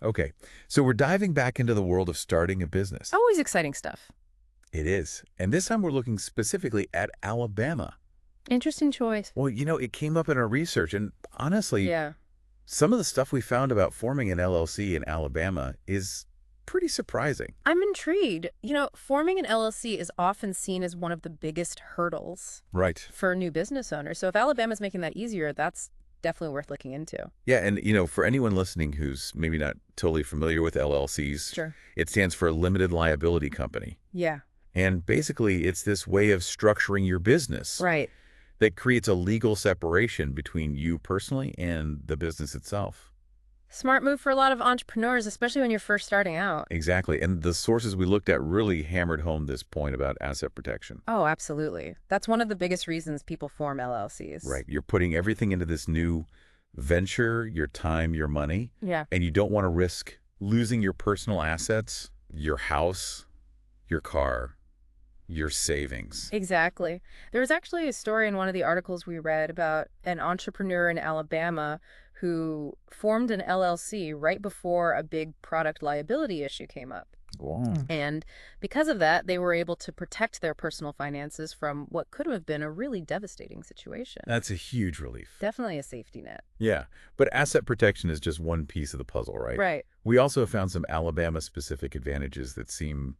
Okay, so we're diving back into the world of starting a business. Always exciting stuff. It is. And this time we're looking specifically at Alabama. Interesting choice. Well, it came up in our research, and honestly, Yeah. some of the stuff we found about forming an LLC in Alabama is pretty surprising. I'm intrigued. Forming an LLC is often seen as one of the biggest hurdles Right. for new business owners. So if Alabama's making that easier, that's definitely worth looking into. Yeah, and for anyone listening who's maybe not totally familiar with LLCs, Sure. it stands for a limited liability company. Yeah. And basically, it's this way of structuring your business Right. that creates a legal separation between you personally and the business itself. Smart move for a lot of entrepreneurs, especially when you're first starting out. Exactly. And the sources we looked at really hammered home this point about asset protection. Oh, absolutely. That's one of the biggest reasons people form LLCs. Right. You're putting everything into this new venture, your time, your money, Yeah. and you don't want to risk losing your personal assets, your house, your car, your savings. Exactly. There was actually a story in one of the articles we read about an entrepreneur in Alabama who formed an LLC right before a big product liability issue came up. Wow. And because of that, they were able to protect their personal finances from what could have been a really devastating situation. That's a huge relief. Definitely a safety net. Yeah, but asset protection is just one piece of the puzzle, right? Right. We also found some Alabama-specific advantages that seem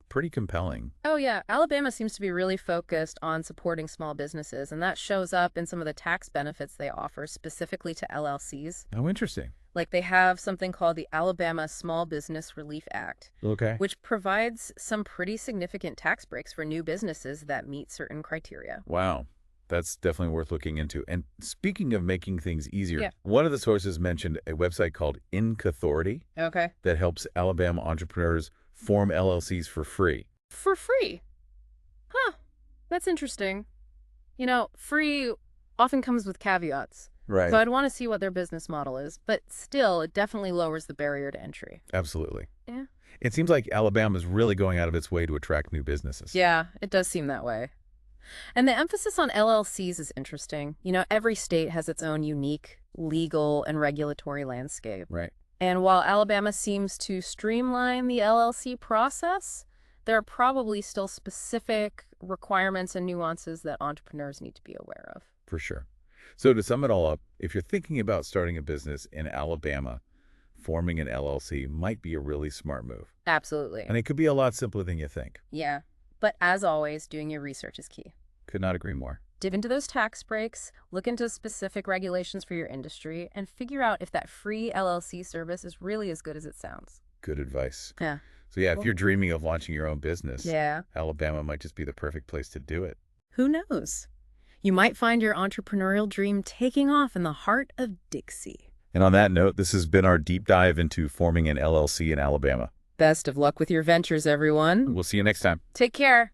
pretty compelling. Oh, yeah. Alabama seems to be really focused on supporting small businesses, and that shows up in some of the tax benefits they offer specifically to LLCs. Oh, interesting. Like they have something called the Alabama Small Business Relief Act, Okay. which provides some pretty significant tax breaks for new businesses that meet certain criteria. Wow. That's definitely worth looking into. And speaking of making things easier, Yeah. one of the sources mentioned a website called Inc Authority Okay. that helps Alabama entrepreneurs form LLCs for free. For free. Huh. That's interesting. Free often comes with caveats. Right. So I'd want to see what their business model is, but still, it definitely lowers the barrier to entry. Absolutely. Yeah. It seems like Alabama's really going out of its way to attract new businesses. Yeah, it does seem that way. And the emphasis on LLCs is interesting. Every state has its own unique legal and regulatory landscape. Right. And while Alabama seems to streamline the LLC process, there are probably still specific requirements and nuances that entrepreneurs need to be aware of. For sure. So to sum it all up, if you're thinking about starting a business in Alabama, forming an LLC might be a really smart move. Absolutely. And it could be a lot simpler than you think. Yeah. But as always, doing your research is key. Could not agree more. Dive into those tax breaks, look into specific regulations for your industry, and figure out if that free LLC service is really as good as it sounds. Good advice. Yeah. So yeah, if Cool. you're dreaming of launching your own business, Yeah. Alabama might just be the perfect place to do it. Who knows? You might find your entrepreneurial dream taking off in the heart of Dixie. And on that note, this has been our deep dive into forming an LLC in Alabama. Best of luck with your ventures, everyone. We'll see you next time. Take care.